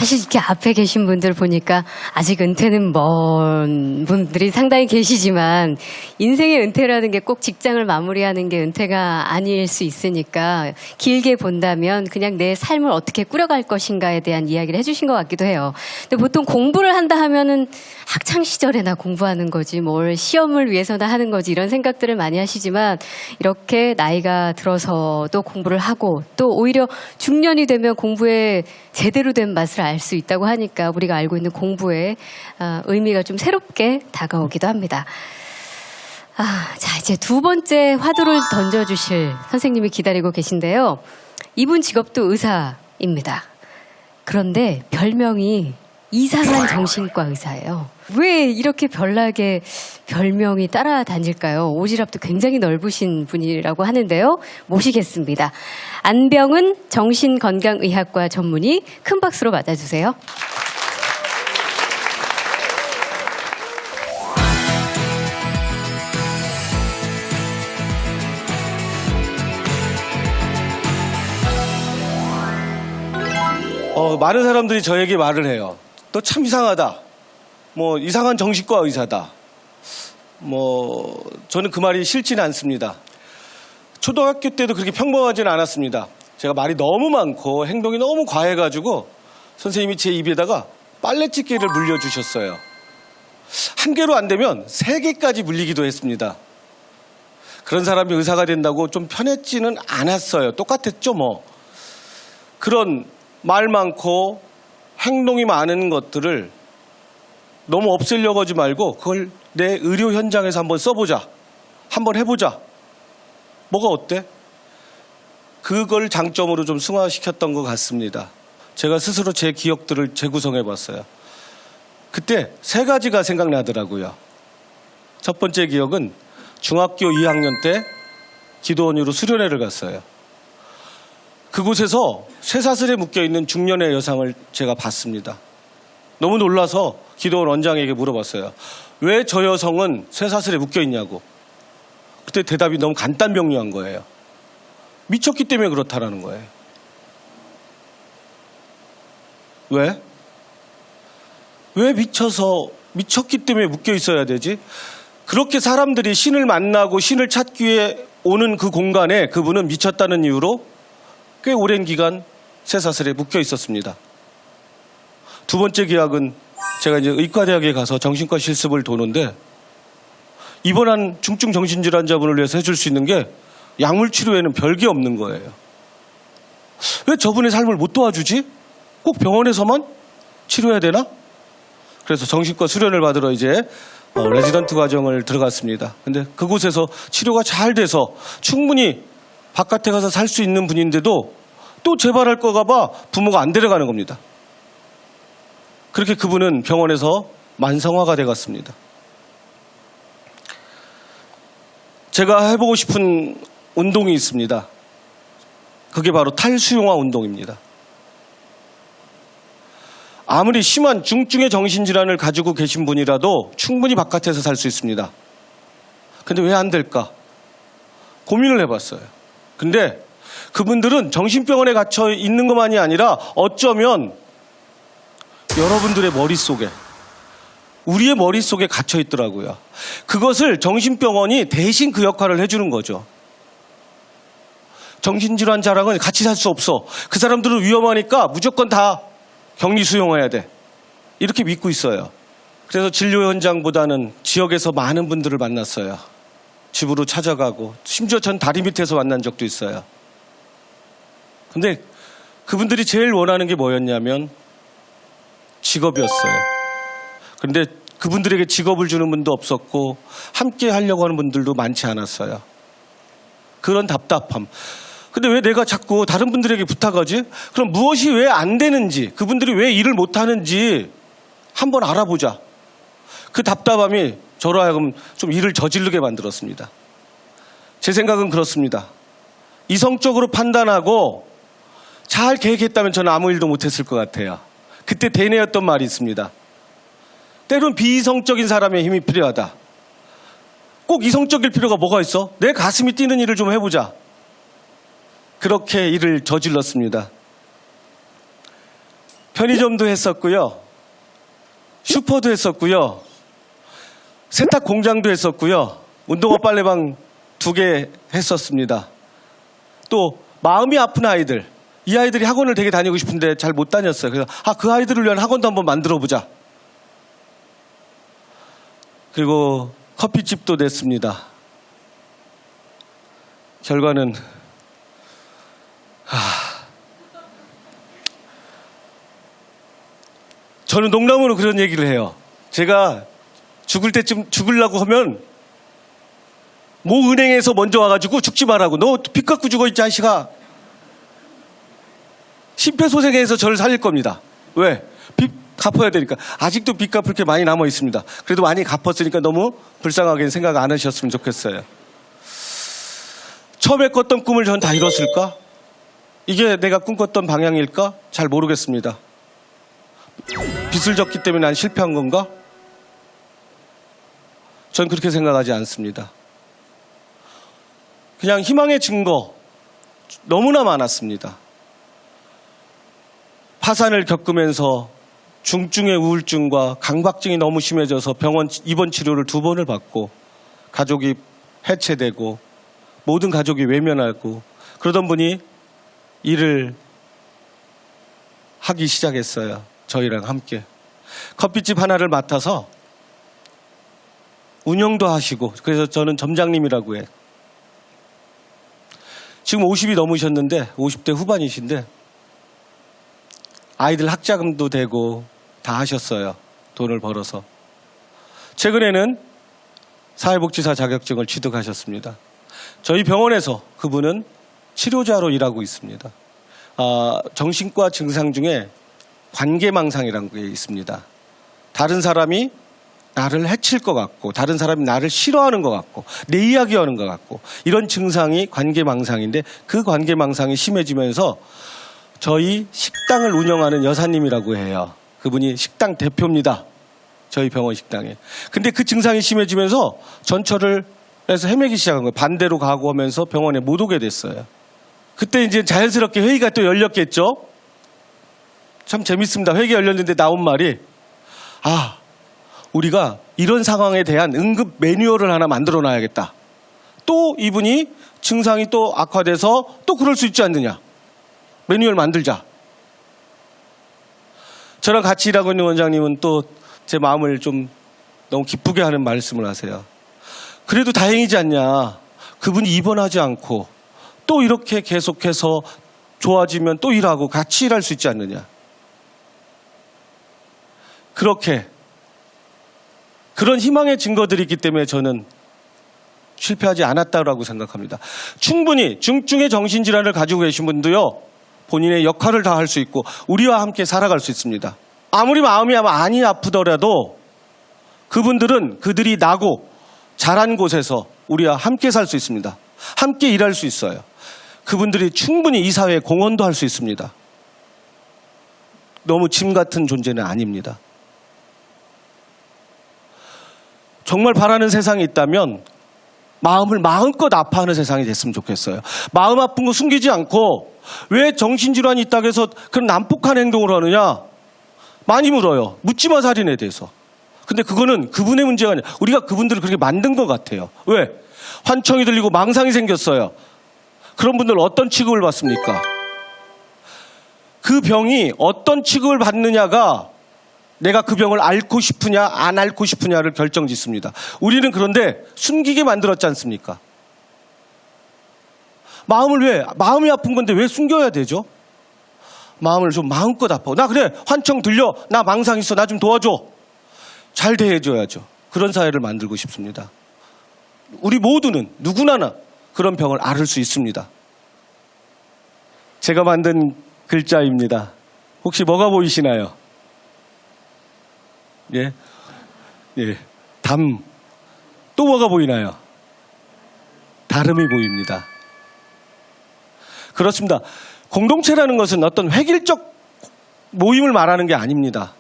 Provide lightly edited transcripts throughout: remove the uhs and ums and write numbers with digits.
사실 이렇게 앞에 계신 분들 보니까 아직 은퇴는 먼 분들이 상당히 계시지만 인생의 은퇴라는 게 꼭 직장을 마무리하는 게 은퇴가 아닐 수 있으니까 길게 본다면 그냥 내 삶을 어떻게 꾸려갈 것인가에 대한 이야기를 해주신 것 같기도 해요. 근데 보통 공부를 한다 하면은 학창 시절에나 공부하는 거지 뭘 시험을 위해서나 하는 거지 이런 생각들을 많이 하시지만 이렇게 나이가 들어서도 공부를 하고 또 오히려 중년이 되면 공부에 제대로 된 맛을 알 수 있다고 하니까 우리가 알고 있는 공부의 의미가 좀 새롭게 다가오기도 합니다. 자, 이제 두 번째 화두를 던져주실 선생님이 기다리고 계신데요. 이분 직업도 의사입니다. 그런데 별명이 이상한 정신과 의사예요. 왜 이렇게 별나게 별명이 따라다닐까요? 오지랖도 굉장히 넓으신 분이라고 하는데요. 모시겠습니다. 안병은 정신건강의학과 전문의, 큰 박수로 맞아주세요. 많은 사람들이 저에게 말을 해요. 너 참 이상하다. 뭐 이상한 정신과 의사다. 저는 그 말이 싫지는 않습니다. 초등학교 때도 그렇게 평범하지는 않았습니다. 제가 말이 너무 많고 행동이 너무 과해가지고 선생님이 제 입에다가 빨래집게를 물려주셨어요. 한 개로 안 되면 3개까지 물리기도 했습니다. 그런 사람이 의사가 된다고 좀 편했지는 않았어요. 똑같았죠 뭐. 그런 말 많고 행동이 많은 것들을 너무 없애려고 하지 말고 그걸 내 의료 현장에서 한번 써보자. 한번 해보자. 뭐가 어때? 그걸 장점으로 좀 승화시켰던 것 같습니다. 제가 스스로 제 기억들을 재구성해봤어요. 그때 3가지가 생각나더라고요. 첫 번째 기억은 중학교 2학년 때 기도원으로 수련회를 갔어요. 그곳에서 쇠사슬에 묶여있는 중년의 여성을 제가 봤습니다. 너무 놀라서 기도원 원장에게 물어봤어요. 왜 저 여성은 쇠사슬에 묶여있냐고. 그때 대답이 너무 간단명료한 거예요. 미쳤기 때문에 그렇다라는 거예요. 왜? 왜 미쳤기 때문에 묶여있어야 되지? 그렇게 사람들이 신을 만나고 신을 찾기 위해 오는 그 공간에 그분은 미쳤다는 이유로 꽤 오랜 기간 쇠사슬에 묶여 있었습니다. 두 번째 기억은 제가 이제 의과대학에 가서 정신과 실습을 도는데 입원한 중증 정신질환자분을 위해서 해줄 수 있는 게 약물 치료에는 별게 없는 거예요. 왜 저분의 삶을 못 도와주지? 꼭 병원에서만 치료해야 되나? 그래서 정신과 수련을 받으러 이제 레지던트 과정을 들어갔습니다. 근데 그곳에서 치료가 잘 돼서 충분히 바깥에 가서 살 수 있는 분인데도 또 재발할 거가 봐 부모가 안 데려가는 겁니다. 그렇게 그분은 병원에서 만성화가 돼갔습니다. 제가 해보고 싶은 운동이 있습니다. 그게 바로 탈수용화 운동입니다. 아무리 심한 중증의 정신질환을 가지고 계신 분이라도 충분히 바깥에서 살 수 있습니다. 근데 왜 안 될까? 고민을 해봤어요. 근데 그분들은 정신병원에 갇혀 있는 것만이 아니라 어쩌면 여러분들의 머릿속에, 우리의 머릿속에 갇혀 있더라고요. 그것을 정신병원이 대신 그 역할을 해주는 거죠. 정신질환자랑은 같이 살 수 없어. 그 사람들은 위험하니까 무조건 다 격리 수용해야 돼. 이렇게 믿고 있어요. 그래서 진료 현장보다는 지역에서 많은 분들을 만났어요. 집으로 찾아가고 심지어 전 다리 밑에서 만난 적도 있어요. 근데 그분들이 제일 원하는 게 뭐였냐면 직업이었어요. 그런데 그분들에게 직업을 주는 분도 없었고 함께 하려고 하는 분들도 많지 않았어요. 그런 답답함. 근데 왜 내가 자꾸 다른 분들에게 부탁하지? 그럼 무엇이 왜 안 되는지, 그분들이 왜 일을 못하는지 한번 알아보자. 그 답답함이 저로 하여금 좀 일을 저지르게 만들었습니다. 제 생각은 그렇습니다. 이성적으로 판단하고 잘 계획했다면 저는 아무 일도 못했을 것 같아요. 그때 대뇌였던 말이 있습니다. 때론 비이성적인 사람의 힘이 필요하다. 꼭 이성적일 필요가 뭐가 있어? 내 가슴이 뛰는 일을 좀 해보자. 그렇게 일을 저질렀습니다. 편의점도 했었고요. 슈퍼도 했었고요. 세탁 공장도 했었고요. 운동화 빨래방 2개 했었습니다. 또 마음이 아픈 아이들, 이 아이들이 학원을 되게 다니고 싶은데 잘 못 다녔어요. 그래서 그 아이들을 위한 학원도 한번 만들어 보자. 그리고 커피집도 냈습니다. 결과는 저는 농담으로 그런 얘기를 해요. 제가 죽을 때쯤 죽으려고 하면 모 은행에서 먼저 와가지고 죽지 말라고, 너 빚 갖고 죽어 이 자식아. 심폐소생해서 저를 살릴 겁니다. 왜? 빚 갚아야 되니까. 아직도 빚 갚을 게 많이 남아 있습니다. 그래도 많이 갚았으니까 너무 불쌍하게 생각 안 하셨으면 좋겠어요. 처음에 꿨던 꿈을 전 다 이뤘을까? 이게 내가 꿈꿨던 방향일까? 잘 모르겠습니다. 빚을 졌기 때문에 난 실패한 건가? 전 그렇게 생각하지 않습니다. 그냥 희망의 증거 너무나 많았습니다. 파산을 겪으면서 중증의 우울증과 강박증이 너무 심해져서 병원 입원 치료를 2번을 받고 가족이 해체되고 모든 가족이 외면하고 그러던 분이 일을 하기 시작했어요. 저희랑 함께. 커피집 하나를 맡아서 운영도 하시고, 그래서 저는 점장님이라고 해. 지금 50이 넘으셨는데 50대 후반이신데 아이들 학자금도 되고 다 하셨어요. 돈을 벌어서. 최근에는 사회복지사 자격증을 취득하셨습니다. 저희 병원에서 그분은 치료자로 일하고 있습니다. 정신과 증상 중에 관계망상이라는 게 있습니다. 다른 사람이 나를 해칠 것 같고 다른 사람이 나를 싫어하는 것 같고 내 이야기하는 것 같고 이런 증상이 관계망상인데 그 관계망상이 심해지면서 저희 식당을 운영하는 여사님이라고 해요. 그분이 식당 대표입니다. 저희 병원 식당에. 근데 그 증상이 심해지면서 전철을 해서 헤매기 시작한 거예요. 반대로 가고 하면서 병원에 못 오게 됐어요. 그때 이제 자연스럽게 회의가 또 열렸겠죠. 참 재밌습니다. 회의가 열렸는데 나온 말이 우리가 이런 상황에 대한 응급 매뉴얼을 하나 만들어 놔야겠다. 또 이분이 증상이 또 악화돼서 또 그럴 수 있지 않느냐. 매뉴얼 만들자. 저랑 같이 일하고 있는 원장님은 또 제 마음을 좀 너무 기쁘게 하는 말씀을 하세요. 그래도 다행이지 않냐. 그분이 입원하지 않고 또 이렇게 계속해서 좋아지면 또 일하고 같이 일할 수 있지 않느냐. 그런 희망의 증거들이 있기 때문에 저는 실패하지 않았다고 생각합니다. 충분히 중증의 정신질환을 가지고 계신 분도요. 본인의 역할을 다 할 수 있고 우리와 함께 살아갈 수 있습니다. 아무리 마음이 많이 아프더라도 그분들은 그들이 나고 자란 곳에서 우리와 함께 살 수 있습니다. 함께 일할 수 있어요. 그분들이 충분히 이 사회에 공헌도 할 수 있습니다. 너무 짐 같은 존재는 아닙니다. 정말 바라는 세상이 있다면 마음을 마음껏 아파하는 세상이 됐으면 좋겠어요. 마음 아픈 거 숨기지 않고 왜 정신질환이 있다고 해서 그런 난폭한 행동을 하느냐? 많이 물어요. 묻지마 살인에 대해서. 근데 그거는 그분의 문제가 아니라 우리가 그분들을 그렇게 만든 것 같아요. 왜? 환청이 들리고 망상이 생겼어요. 그런 분들 어떤 취급을 받습니까? 그 병이 어떤 취급을 받느냐가 내가 그 병을 앓고 싶으냐 안 앓고 싶으냐를 결정짓습니다. 우리는 그런데 숨기게 만들었지 않습니까? 마음이 아픈 건데 왜 숨겨야 되죠? 마음을 좀 마음껏 아파. 나 그래 환청 들려. 나 망상 있어. 나 좀 도와줘. 잘 대해줘야죠. 그런 사회를 만들고 싶습니다. 우리 모두는 누구나 그런 병을 앓을 수 있습니다. 제가 만든 글자입니다. 혹시 뭐가 보이시나요? 예. 담. 또 뭐가 보이나요? 다름이 보입니다. 그렇습니다. 공동체라는 것은 어떤 획일적 모임을 말하는 게 아닙니다.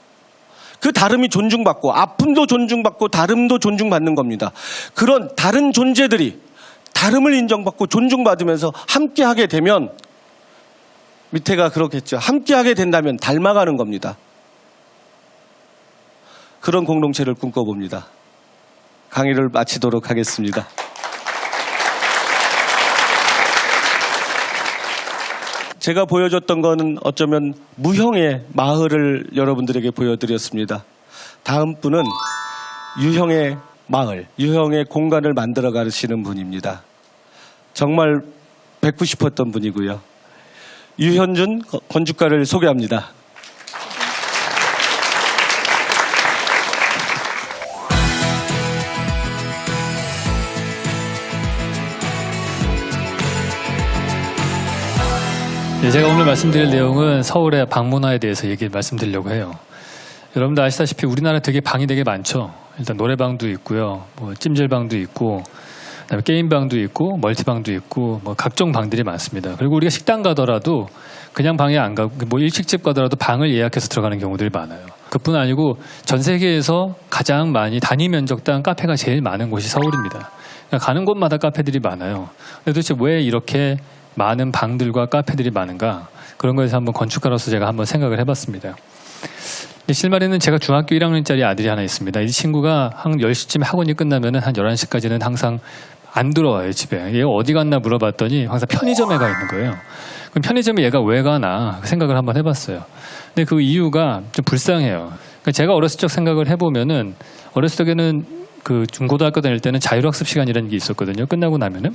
그 다름이 존중받고 아픔도 존중받고 다름도 존중받는 겁니다. 그런 다른 존재들이 다름을 인정받고 존중받으면서 함께하게 되면 밑에가 그렇겠죠. 함께하게 된다면 닮아가는 겁니다. 그런 공동체를 꿈꿔봅니다. 강의를 마치도록 하겠습니다. 제가 보여줬던 거는 어쩌면 무형의 마을을 여러분들에게 보여드렸습니다. 다음 분은 유형의 마을, 유형의 공간을 만들어 가시는 분입니다. 정말 뵙고 싶었던 분이고요. 유현준 건축가를 소개합니다. 네, 제가 오늘 말씀드릴 내용은 서울의 방문화에 대해서 말씀드리려고 해요. 여러분들 아시다시피 우리나라 방이 되게 많죠. 일단 노래방도 있고요, 뭐 찜질방도 있고, 그다음에 게임방도 있고, 멀티방도 있고, 뭐 각종 방들이 많습니다. 그리고 우리가 식당 가더라도 그냥 방에 안 가고, 뭐 일식집 가더라도 방을 예약해서 들어가는 경우들이 많아요. 그뿐 아니고 전 세계에서 가장 많이 단위 면적당 카페가 제일 많은 곳이 서울입니다. 그러니까 가는 곳마다 카페들이 많아요. 근데 도대체 왜 이렇게 많은 방들과 카페들이 많은가? 그런 거에서 한번 건축가로서 제가 한번 생각을 해봤습니다. 실말에는 제가 중학교 1학년짜리 아들이 하나 있습니다. 이 친구가 한 10시쯤에 학원이 끝나면 한 11시까지는 항상 안 들어와요, 집에. 얘가 어디 갔나 물어봤더니 항상 편의점에 가 있는 거예요. 그럼 편의점에 얘가 왜 가나 생각을 한번 해봤어요. 근데 그 이유가 좀 불쌍해요. 그러니까 제가 어렸을 적 생각을 해보면은, 어렸을 적에는 그 중고등학교 다닐 때는 자율학습 시간이라는 게 있었거든요. 끝나고 나면은.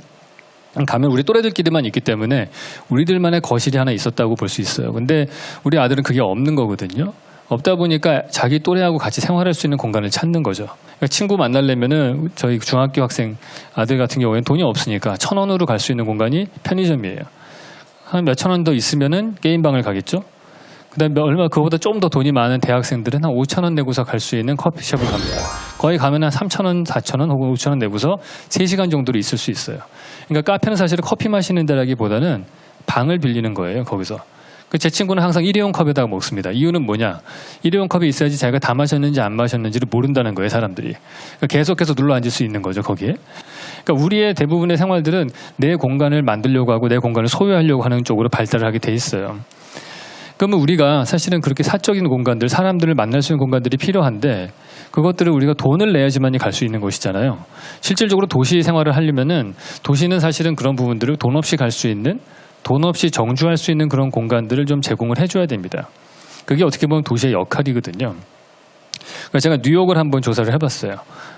가면 우리 또래들끼리만 있기 때문에 우리들만의 거실이 하나 있었다고 볼 수 있어요. 근데 우리 아들은 그게 없는 거거든요. 없다 보니까 자기 또래하고 같이 생활할 수 있는 공간을 찾는 거죠. 그러니까 친구 만나려면은 저희 중학교 학생 아들 같은 경우에는 돈이 없으니까 1,000원으로 갈 수 있는 공간이 편의점이에요. 한 몇천 원 더 있으면은 게임방을 가겠죠. 그다음에 얼마 그거보다 좀 더 돈이 많은 대학생들은 한 5,000원 내고서 갈 수 있는 커피숍을 갑니다. 거기 가면 한 3,000원, 4,000원 혹은 5,000원 내고서 3시간 정도로 있을 수 있어요. 그러니까 카페는 사실은 커피 마시는 데라기보다는 방을 빌리는 거예요, 거기서. 제 친구는 항상 일회용 컵에다가 먹습니다. 이유는 뭐냐? 일회용 컵이 있어야지 자기가 다 마셨는지 안 마셨는지를 모른다는 거예요, 사람들이. 그러니까 계속해서 눌러 앉을 수 있는 거죠, 거기에. 그러니까 우리의 대부분의 생활들은 내 공간을 만들려고 하고 내 공간을 소유하려고 하는 쪽으로 발달을 하게 돼 있어요. 그러면 우리가 사실은 그렇게 사적인 공간들, 사람들을 만날 수 있는 공간들이 필요한데 그것들을 우리가 돈을 내야지만이 갈 수 있는 곳이잖아요. 실질적으로 도시 생활을 하려면은 도시는 사실은 그런 부분들을 돈 없이 갈 수 있는, 돈 없이 정주할 수 있는 그런 공간들을 좀 제공을 해줘야 됩니다. 그게 어떻게 보면 도시의 역할이거든요. 그러니까 제가 뉴욕을 한번 조사를 해봤어요.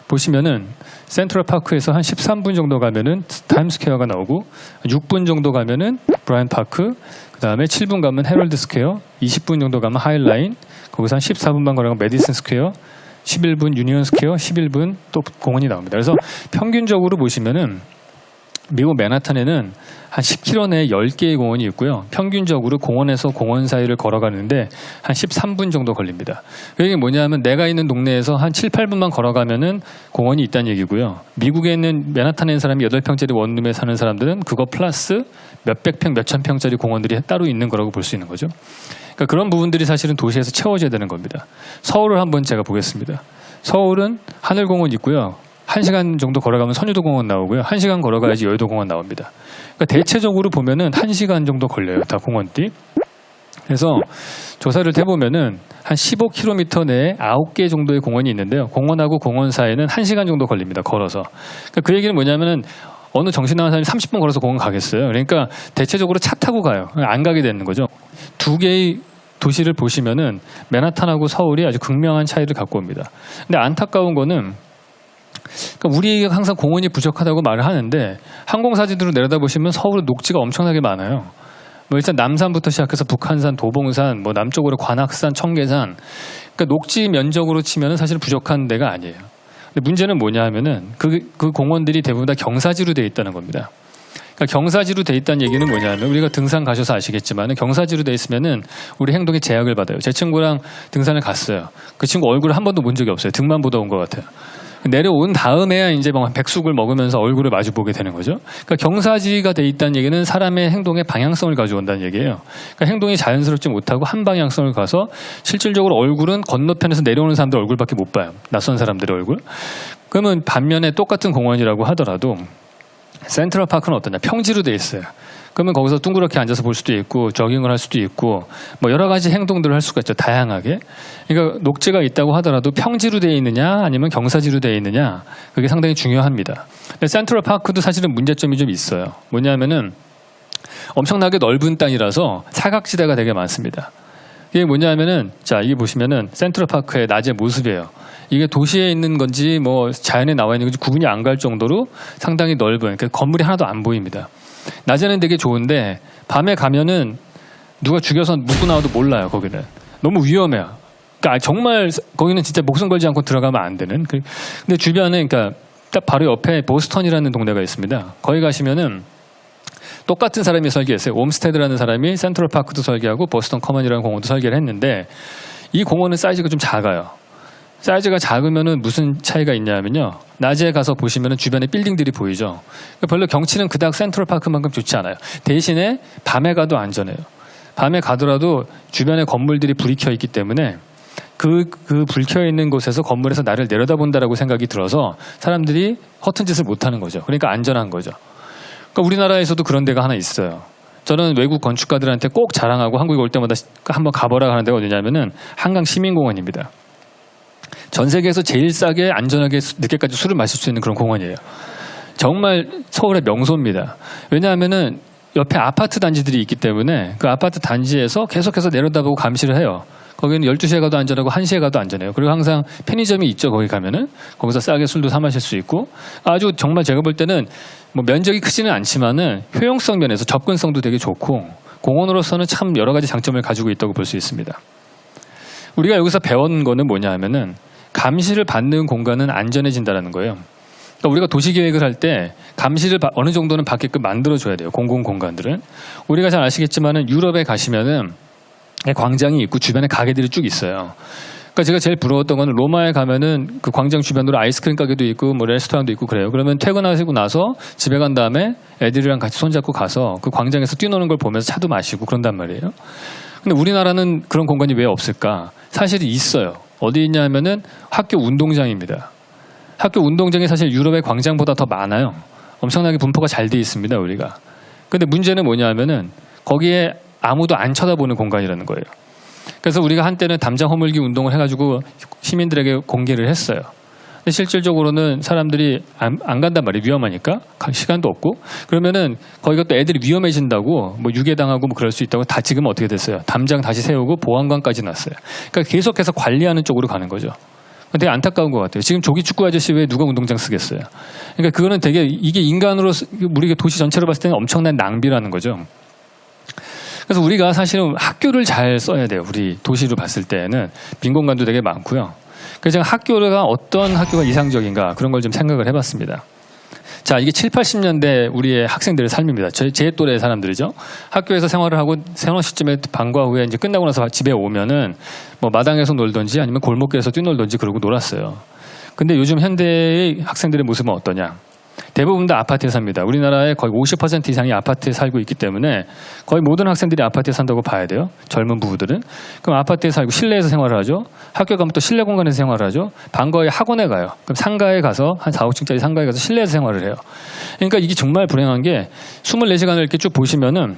보시면은 센트럴 파크에서 한 13분 정도 가면은 타임스퀘어가 나오고 6분 정도 가면은 브라이언 파크, 그 다음에 7분 가면 헤럴드 스퀘어, 20분 정도 가면 하이라인, 거기서 한 14분만 걸어가면 메디슨 스퀘어, 11분 유니온 스퀘어, 11분 또 공원이 나옵니다. 그래서 평균적으로 보시면은 미국 맨하탄에는 한 10km 내에 10개의 공원이 있고요. 평균적으로 공원에서 공원 사이를 걸어가는데 한 13분 정도 걸립니다. 이게 뭐냐면 내가 있는 동네에서 한 7, 8분만 걸어가면은 공원이 있다는 얘기고요. 미국에 있는 맨하탄에 있는 사람이 8평짜리 원룸에 사는 사람들은 그거 플러스 몇백 평, 몇천 평짜리 공원들이 따로 있는 거라고 볼 수 있는 거죠. 그러니까 그런 부분들이 사실은 도시에서 채워져야 되는 겁니다. 서울을 한번 제가 보겠습니다. 서울은 하늘공원 있고요. 1시간 정도 걸어가면 선유도공원 나오고요. 1시간 걸어가야지 여의도공원 나옵니다. 그러니까 대체적으로 보면은 1시간 정도 걸려요. 다 공원들이. 그래서 조사를 해보면은 한 15km 내에 9개 정도의 공원이 있는데요. 공원하고 공원 사이에는 1시간 정도 걸립니다. 걸어서. 그러니까 그 얘기는 뭐냐면은 어느 정신 나간 사람이 30분 걸어서 공원 가겠어요. 그러니까 대체적으로 차 타고 가요. 안 가게 되는 거죠. 두 개의 도시를 보시면은 맨하탄하고 서울이 아주 극명한 차이를 갖고 옵니다. 근데 안타까운 거는 그러니까 우리가 항상 공원이 부족하다고 말을 하는데 항공사진으로 내려다보시면 서울은 녹지가 엄청나게 많아요. 뭐 일단 남산부터 시작해서 북한산, 도봉산, 뭐 남쪽으로 관악산, 청계산, 그러니까 녹지 면적으로 치면은 사실 부족한 데가 아니에요. 근데 문제는 뭐냐 하면은 그 공원들이 대부분 다 경사지로 되어 있다는 겁니다. 그러니까 경사지로 돼 있다는 얘기는 뭐냐면 우리가 등산 가셔서 아시겠지만 경사지로 돼 있으면은 우리 행동에 제약을 받아요. 제 친구랑 등산을 갔어요. 그 친구 얼굴을 한 번도 본 적이 없어요. 등만 보다 온 것 같아요. 내려온 다음에야 이제 막 백숙을 먹으면서 얼굴을 마주 보게 되는 거죠. 그러니까 경사지가 돼 있다는 얘기는 사람의 행동의 방향성을 가져온다는 얘기예요. 그러니까 행동이 자연스럽지 못하고 한 방향성을 가서 실질적으로 얼굴은 건너편에서 내려오는 사람들 얼굴밖에 못 봐요. 낯선 사람들의 얼굴. 그러면 반면에 똑같은 공원이라고 하더라도 센트럴 파크는 어떠냐? 평지로 돼 있어요. 그러면 거기서 둥그렇게 앉아서 볼 수도 있고 조깅을 할 수도 있고 뭐 여러 가지 행동들을 할 수가 있죠. 다양하게. 그러니까 녹지가 있다고 하더라도 평지로 되어 있느냐 아니면 경사지로 되어 있느냐 그게 상당히 중요합니다. 근데 센트럴 파크도 사실은 문제점이 좀 있어요. 뭐냐면은 엄청나게 넓은 땅이라서 사각지대가 되게 많습니다. 이게 뭐냐면은 자 이게 보시면은 센트럴 파크의 낮의 모습이에요. 이게 도시에 있는 건지 뭐 자연에 나와 있는 건지 구분이 안 갈 정도로 상당히 넓은 그러니까 건물이 하나도 안 보입니다. 낮에는 되게 좋은데 밤에 가면은 누가 죽여서 묻고 나와도 몰라요. 거기는 너무 위험해요. 그러니까 정말 거기는 진짜 목숨 걸지 않고 들어가면 안 되는. 근데 주변에 그러니까 딱 바로 옆에 보스턴이라는 동네가 있습니다. 거기 가시면은 똑같은 사람이 설계했어요. 옴스테드라는 사람이 센트럴 파크도 설계하고 보스턴 커먼이라는 공원도 설계를 했는데 이 공원은 사이즈가 좀 작아요. 사이즈가 작으면은 무슨 차이가 있냐면요. 낮에 가서 보시면은 주변에 빌딩들이 보이죠. 별로 경치는 그닥 센트럴 파크만큼 좋지 않아요. 대신에 밤에 가도 안전해요. 밤에 가더라도 주변에 건물들이 불이 켜 있기 때문에 그 불 켜 있는 곳에서 건물에서 나를 내려다본다라고 생각이 들어서 사람들이 허튼 짓을 못 하는 거죠. 그러니까 안전한 거죠. 그러니까 우리나라에서도 그런 데가 하나 있어요. 저는 외국 건축가들한테 꼭 자랑하고 한국에 올 때마다 한번 가보라 하는 데가 어디냐면은 한강 시민공원입니다. 전 세계에서 제일 싸게 안전하게 늦게까지 술을 마실 수 있는 그런 공원이에요. 정말 서울의 명소입니다. 왜냐하면은 옆에 아파트 단지들이 있기 때문에 그 아파트 단지에서 계속해서 내려다보고 감시를 해요. 거기는 12시에 가도 안전하고 1시에 가도 안전해요. 그리고 항상 편의점이 있죠. 거기 가면은 거기서 싸게 술도 사 마실 수 있고 아주 정말 제가 볼 때는 뭐 면적이 크지는 않지만은 효용성 면에서 접근성도 되게 좋고 공원으로서는 참 여러 가지 장점을 가지고 있다고 볼 수 있습니다. 우리가 여기서 배운 거는 뭐냐 하면은 감시를 받는 공간은 안전해진다는 거예요. 그러니까 우리가 도시계획을 할 때 감시를 어느 정도는 받게끔 만들어줘야 돼요. 공공공간들은. 우리가 잘 아시겠지만은 유럽에 가시면은 광장이 있고 주변에 가게들이 쭉 있어요. 그러니까 제가 제일 부러웠던 거는 로마에 가면은 그 광장 주변으로 아이스크림 가게도 있고 뭐 레스토랑도 있고 그래요. 그러면 퇴근하시고 나서 집에 간 다음에 애들이랑 같이 손잡고 가서 그 광장에서 뛰노는 걸 보면서 차도 마시고 그런단 말이에요. 근데 우리나라는 그런 공간이 왜 없을까? 사실 있어요. 어디 있냐 하면은 학교 운동장입니다. 학교 운동장이 사실 유럽의 광장보다 더 많아요. 엄청나게 분포가 잘 돼 있습니다, 우리가. 근데 문제는 뭐냐 하면은 거기에 아무도 안 쳐다보는 공간이라는 거예요. 그래서 우리가 한때는 담장 허물기 운동을 해가지고 시민들에게 공개를 했어요. 근데 실질적으로는 사람들이 안 간단 말이에요. 위험하니까. 시간도 없고. 그러면은 거기가 또 애들이 위험해진다고 뭐 유괴당하고 뭐 그럴 수 있다고 다 지금 어떻게 됐어요? 담장 다시 세우고 보안관까지 났어요. 그러니까 계속해서 관리하는 쪽으로 가는 거죠. 되게 안타까운 것 같아요. 지금 조기 축구 아저씨 왜 누가 운동장 쓰겠어요? 그러니까 그거는 되게 이게 인간으로 우리가 도시 전체로 봤을 때는 엄청난 낭비라는 거죠. 그래서 우리가 사실은 학교를 잘 써야 돼요. 우리 도시로 봤을 때는 빈 공간도 되게 많고요. 그래서 제가 학교가 어떤 학교가 이상적인가 그런 걸 좀 생각을 해봤습니다. 자, 이게 7, 80년대 우리의 학생들의 삶입니다. 제 또래 사람들이죠. 학교에서 생활을 하고 생활 시점에 방과 후에 이제 끝나고 나서 집에 오면은 뭐 마당에서 놀던지 아니면 골목길에서 뛰놀던지 그러고 놀았어요. 근데 요즘 현대의 학생들의 모습은 어떠냐? 대부분 다 아파트에 삽니다. 우리나라의 거의 50% 이상이 아파트에 살고 있기 때문에 거의 모든 학생들이 아파트에 산다고 봐야 돼요. 젊은 부부들은. 그럼 아파트에 살고 실내에서 생활을 하죠. 학교 가면 또 실내 공간에서 생활을 하죠. 방과후에 학원에 가요. 그럼 상가에 가서 한 4, 5층짜리 상가에 가서 실내에서 생활을 해요. 그러니까 이게 정말 불행한 게 24시간을 이렇게 쭉 보시면은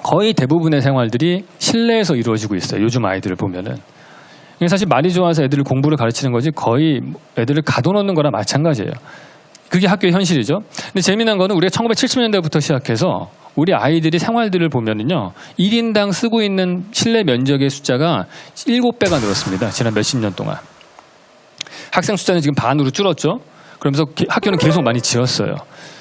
거의 대부분의 생활들이 실내에서 이루어지고 있어요. 요즘 아이들을 보면은. 사실 말이 좋아서 애들을 공부를 가르치는 거지 거의 애들을 가둬놓는 거랑 마찬가지예요. 그게 학교의 현실이죠. 근데 재미난 거는 우리가 1970년대부터 시작해서 우리 아이들이 생활들을 보면은요, 1인당 쓰고 있는 실내 면적의 숫자가 7배가 늘었습니다. 지난 몇십 년 동안. 학생 숫자는 지금 반으로 줄었죠. 그러면서 학교는 계속 많이 지었어요.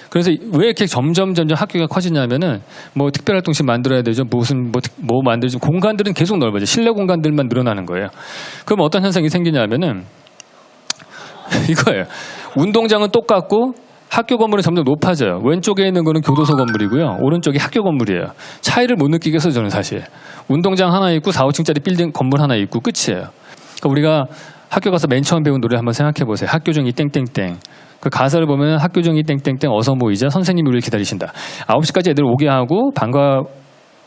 그래서 왜 이렇게 점점 학교가 커지냐면은 뭐 특별활동실 만들어야 되죠. 뭐 만들죠. 공간들은 계속 넓어져. 실내 공간들만 늘어나는 거예요. 그럼 어떤 현상이 생기냐면은 이거예요. 운동장은 똑같고 학교 건물은 점점 높아져요. 왼쪽에 있는 거는 교도소 건물이고요. 오른쪽이 학교 건물이에요. 차이를 못 느끼겠어요, 저는 사실. 운동장 하나 있고 4, 5층짜리 빌딩 건물 하나 있고 끝이에요. 그러니까 우리가 학교 가서 맨 처음 배운 노래 한번 생각해 보세요. 학교종이 땡땡땡. 그 가사를 보면 학교종이 땡땡땡 어서 모이자 선생님이 우리를 기다리신다. 9시까지 애들 오게 하고 방과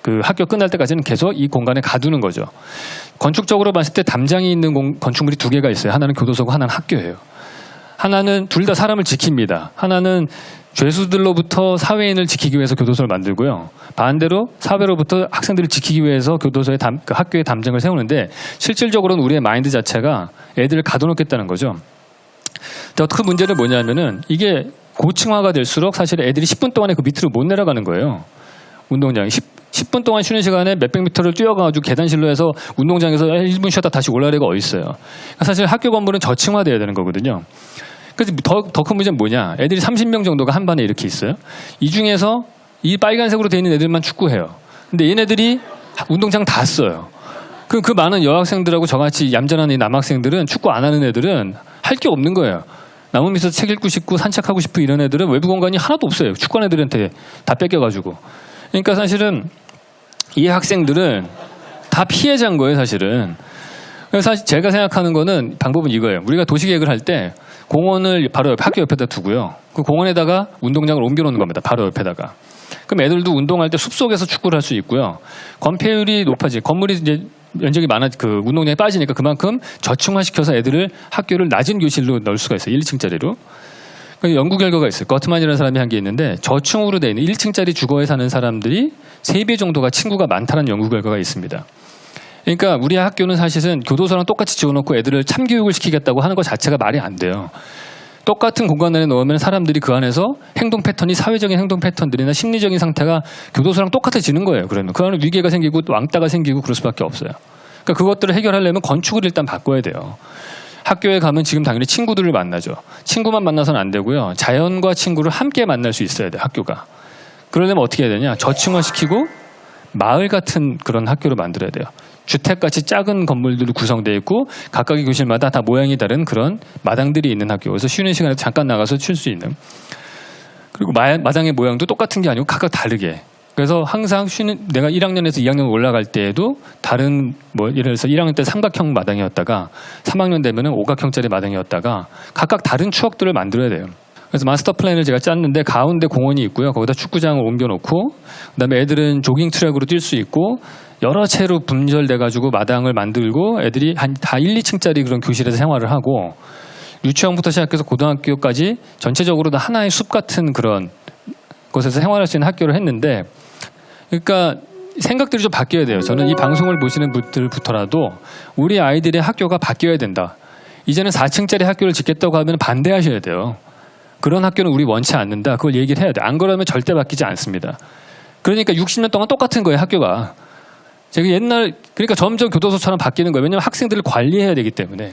그 학교 끝날 때까지는 계속 이 공간에 가두는 거죠. 건축적으로 봤을 때 담장이 있는 건축물이 두 개가 있어요. 하나는 교도소고 하나는 학교예요. 하나는 둘 다 사람을 지킵니다. 하나는 죄수들로부터 사회인을 지키기 위해서 교도소를 만들고요. 반대로 사회로부터 학생들을 지키기 위해서 교도소에 그 학교에 담장을 세우는데 실질적으로는 우리의 마인드 자체가 애들을 가둬놓겠다는 거죠. 더 큰 문제는 뭐냐면은 이게 고층화가 될수록 사실 애들이 10분 동안에 그 밑으로 못 내려가는 거예요. 운동장에 10분 동안 쉬는 시간에 몇백 미터를 뛰어가지고 계단실로 해서 운동장에서 1분 쉬었다 다시 올라갈 애가 어딨어요. 사실 학교 건물은 저층화돼야 되는 거거든요. 그래서 더 큰 문제는 뭐냐. 애들이 30명 정도가 한 반에 이렇게 있어요. 이 중에서 이 빨간색으로 돼 있는 애들만 축구해요. 근데 얘네들이 운동장 다 써요. 그 많은 여학생들하고 저같이 얌전한 이 남학생들은 축구 안 하는 애들은 할 게 없는 거예요. 나무 밑에서 책 읽고 싶고 산책하고 싶고 이런 애들은 외부 공간이 하나도 없어요. 축구하는 애들한테 다 뺏겨가지고. 그러니까 사실은 이 학생들은 다 피해자인 거예요, 사실은. 그래서 사실 제가 생각하는 거는 방법은 이거예요. 우리가 도시계획을 할 때 공원을 바로 학교 옆에다 두고요. 그 공원에다가 운동장을 옮겨놓는 겁니다. 바로 옆에다가. 그럼 애들도 운동할 때 숲속에서 축구를 할 수 있고요. 건폐율이 높아지. 건물이 이제 면적이 그 운동장에 빠지니까 그만큼 저층화시켜서 애들을 학교를 낮은 교실로 넣을 수가 있어요. 1층짜리로. 연구 결과가 있어요. 거트만이라는 사람이 한 게 있는데 저층으로 돼 있는 1층짜리 주거에 사는 사람들이 3배 정도가 친구가 많다는 연구 결과가 있습니다. 그러니까 우리 학교는 사실은 교도소랑 똑같이 지어놓고 애들을 참교육을 시키겠다고 하는 것 자체가 말이 안 돼요. 똑같은 공간 안에 넣으면 사람들이 그 안에서 행동 패턴이 사회적인 행동 패턴들이나 심리적인 상태가 교도소랑 똑같아지는 거예요. 그러면 그 안에 위계가 생기고 왕따가 생기고 그럴 수밖에 없어요. 그러니까 그것들을 해결하려면 건축을 일단 바꿔야 돼요. 학교에 가면 지금 당연히 친구들을 만나죠. 친구만 만나서는 안 되고요. 자연과 친구를 함께 만날 수 있어야 돼요. 학교가. 그러려면 어떻게 해야 되냐. 저층화시키고 마을 같은 그런 학교를 만들어야 돼요. 주택같이 작은 건물들로 구성되어 있고 각각의 교실마다 다 모양이 다른 그런 마당들이 있는 학교. 그래서 쉬는 시간에 잠깐 나가서 쉴 수 있는. 그리고 마당의 모양도 똑같은 게 아니고 각각 다르게. 그래서 항상 내가 1학년에서 2학년 올라갈 때에도 다른 예를 들어서 1학년 때 삼각형 마당이었다가 3학년 되면은 오각형짜리 마당이었다가 각각 다른 추억들을 만들어야 돼요. 그래서 마스터 플랜을 제가 짰는데 가운데 공원이 있고요. 거기다 축구장을 옮겨놓고 그다음에 애들은 조깅 트랙으로 뛸 수 있고 여러 채로 분절돼가지고 마당을 만들고 애들이 다 1, 2층짜리 그런 교실에서 생활을 하고 유치원부터 시작해서 고등학교까지 전체적으로 다 하나의 숲 같은 그런 곳에서 생활할 수 있는 학교를 했는데 그러니까 생각들이 좀 바뀌어야 돼요. 저는 이 방송을 보시는 분들부터라도 우리 아이들의 학교가 바뀌어야 된다. 이제는 4층짜리 학교를 짓겠다고 하면 반대하셔야 돼요. 그런 학교는 우리 원치 않는다. 그걸 얘기를 해야 돼요. 안 그러면 절대 바뀌지 않습니다. 그러니까 60년 동안 똑같은 거예요, 학교가. 제가 그러니까 점점 교도소처럼 바뀌는 거예요. 왜냐하면 학생들을 관리해야 되기 때문에.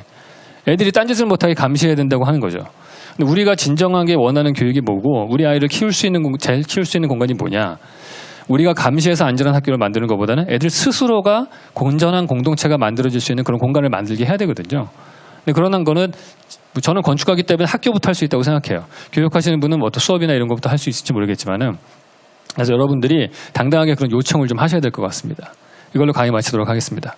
애들이 딴짓을 못하게 감시해야 된다고 하는 거죠. 근데 우리가 진정하게 원하는 교육이 뭐고 우리 아이를 제일 키울 수 있는 공간이 뭐냐. 우리가 감시해서 안전한 학교를 만드는 것보다는 애들 스스로가 온전한 공동체가 만들어질 수 있는 그런 공간을 만들게 해야 되거든요. 근데 그런 거는 저는 건축하기 때문에 학교부터 할 수 있다고 생각해요. 교육하시는 분은 어떤 수업이나 이런 것부터 할 수 있을지 모르겠지만은 그래서 여러분들이 당당하게 그런 요청을 좀 하셔야 될 것 같습니다. 이걸로 강의 마치도록 하겠습니다.